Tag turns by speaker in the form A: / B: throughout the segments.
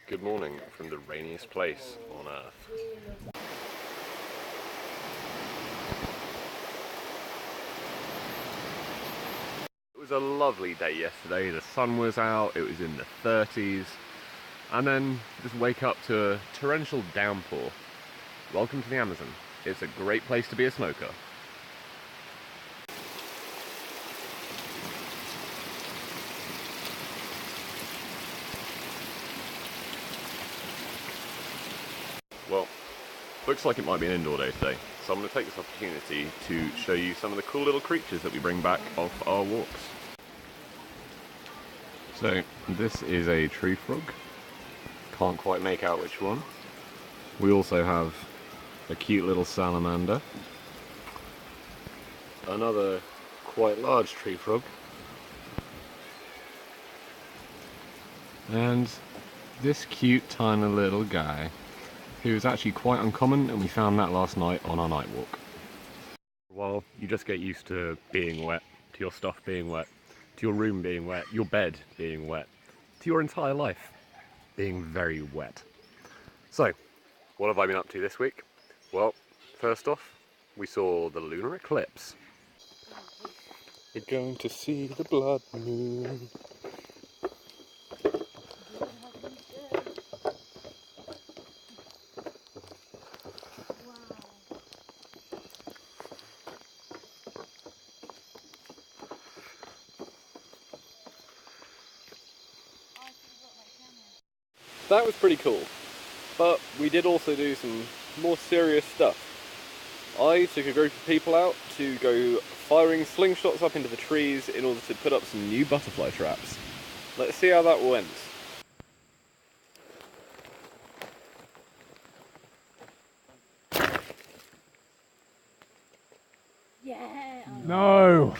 A: Good morning from the rainiest place on earth. It was a lovely day yesterday, the sun was out, it was in the 30s, and then just wake up to a torrential downpour. Welcome to the Amazon. It's a great place to be a smoker. Well, looks like it might be an indoor day today, so I'm going to take this opportunity to show you some of the cool little creatures that we bring back off our walks. So, this is a tree frog. Can't quite make out which one. We also have a cute little salamander. Another quite large tree frog. And this cute tiny little guy, who is actually quite uncommon, and we found that last night on our night walk. Well, you just get used to being wet, to your stuff being wet, to your room being wet, your bed being wet, to your entire life being very wet. So, what have I been up to this week? Well, first off, we saw the lunar eclipse. We're going to see the blood moon. That was pretty cool, but we did also do some more serious stuff. I took a group of people out to go firing slingshots up into the trees in order to put up some new butterfly traps. Let's see how that went.
B: Yeah.
C: No!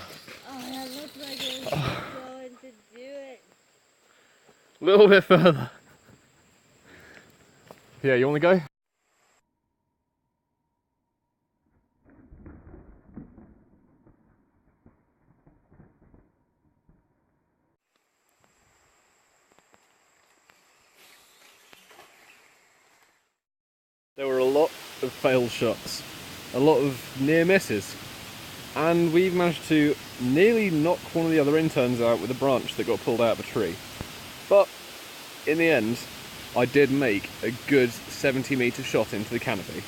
B: Oh, that looked like it was going to do it.
C: A little bit further. Yeah, you want to go?
A: There were a lot of failed shots, a lot of near misses, and we've managed to nearly knock one of the other interns out with a branch that got pulled out of a tree. But in the end, I did make a good 70-metre shot into the canopy.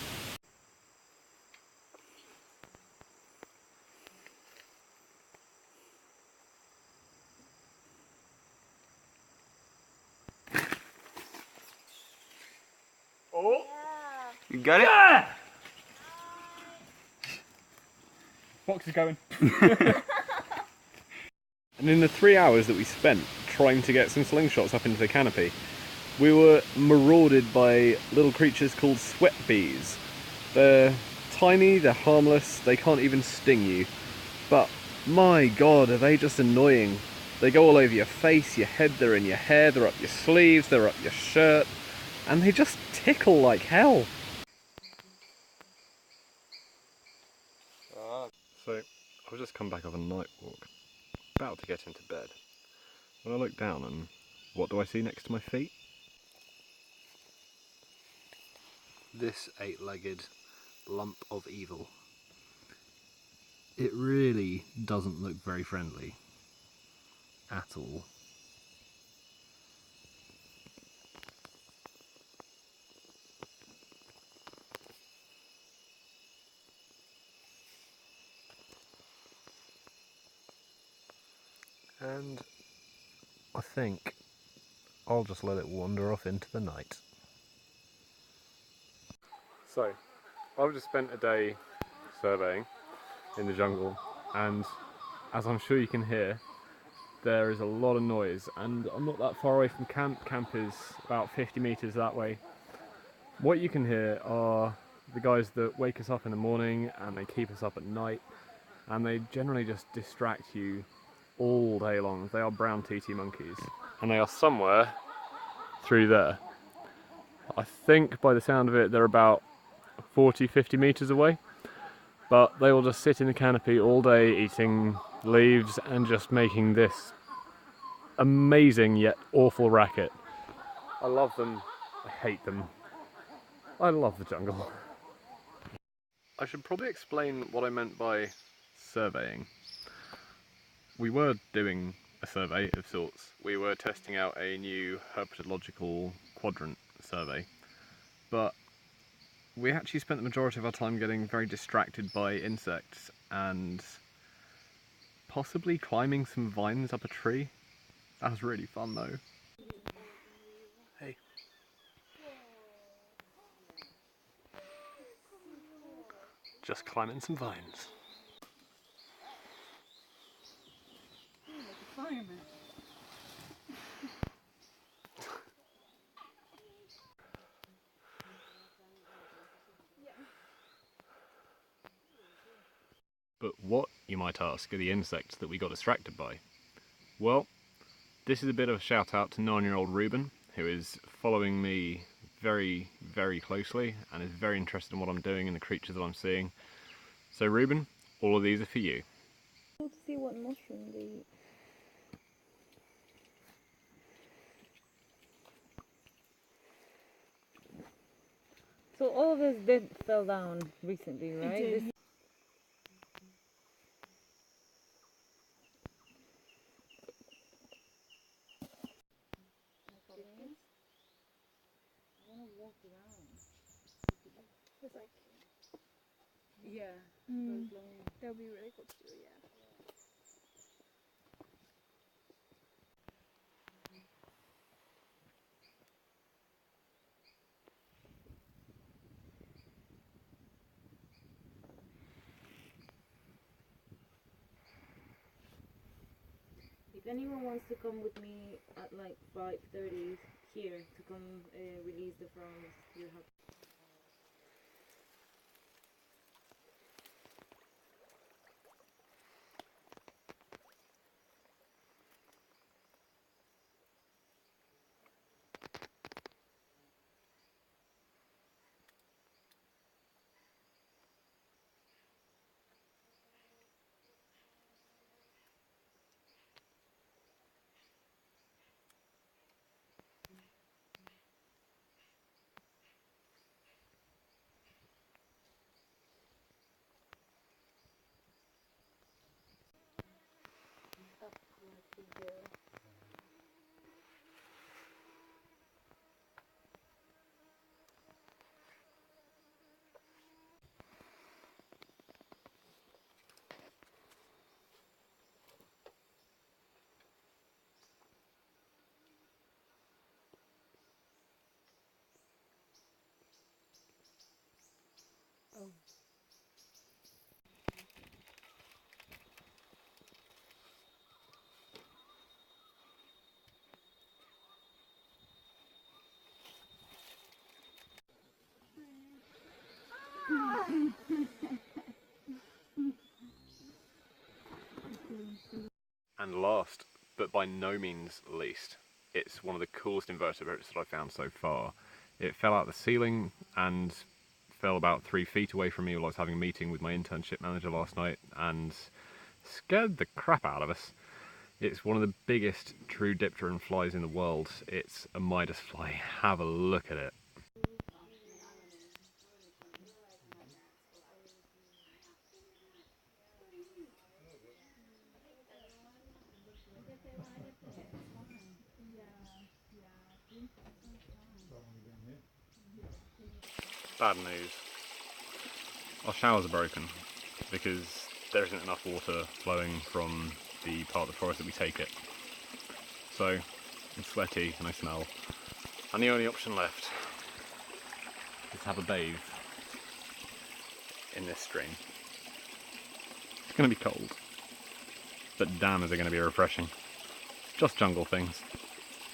C: Oh!
B: Yeah.
A: You got it?
C: Yeah! Fox is going.
A: And in the 3 hours that we spent trying to get some slingshots up into the canopy, we were marauded by little creatures called sweat bees. They're tiny, they're harmless, they can't even sting you, but my god, are they just annoying. They go all over your face, your head, they're in your hair, they're up your sleeves, they're up your shirt, and they just tickle like hell. So, I've just come back off a night walk, about to get into bed, when I look down and what do I see next to my feet? This 8-legged lump of evil. It really doesn't look very friendly at all. And I think I'll just let it wander off into the night. So, I've just spent a day surveying in the jungle, and as I'm sure you can hear, there is a lot of noise, and I'm not that far away from camp. Camp is about 50 metres that way. What you can hear are the guys that wake us up in the morning and they keep us up at night, and they generally just distract you all day long. They are brown TT monkeys, and they are somewhere through there. I think by the sound of it they're about 40-50 metres away, but they will just sit in the canopy all day eating leaves and just making this amazing yet awful racket. I love them I hate them. I love the jungle. I should probably explain what I meant by surveying. We were doing a survey of sorts. We were testing out a new herpetological quadrant survey, but we actually spent the majority of our time getting very distracted by insects and possibly climbing some vines up a tree. That was really fun though. Hey. Just climbing some vines.
B: Fireman.
A: But what, you might ask, are the insects that we got distracted by? Well, this is a bit of a shout out to 9-year-old Ruben, who is following me very, very closely and is very interested in what I'm doing and the creatures that I'm seeing. So Ruben, all of these are for you.
B: Let's see what mushroom they eat. So all of this did fell down recently, right?
D: did.
B: This
D: It's like,
B: yeah.
D: that would be really cool to do, yeah.
B: If anyone wants to come with me at like 5:30 here to come release the frogs, you have.
A: And last, but by no means least, it's one of the coolest invertebrates that I've found so far. It fell out the ceiling and fell about 3 feet away from me while I was having a meeting with my internship manager last night and scared the crap out of us. It's one of the biggest true dipteran flies in the world. It's a Midas fly. Have a look at it. Bad news. Our showers are broken because there isn't enough water flowing from the part of the forest that we take it. So I'm sweaty and I smell. And the only option left is to have a bathe in this stream. It's going to be cold, but damn is it going to be refreshing. Just jungle things.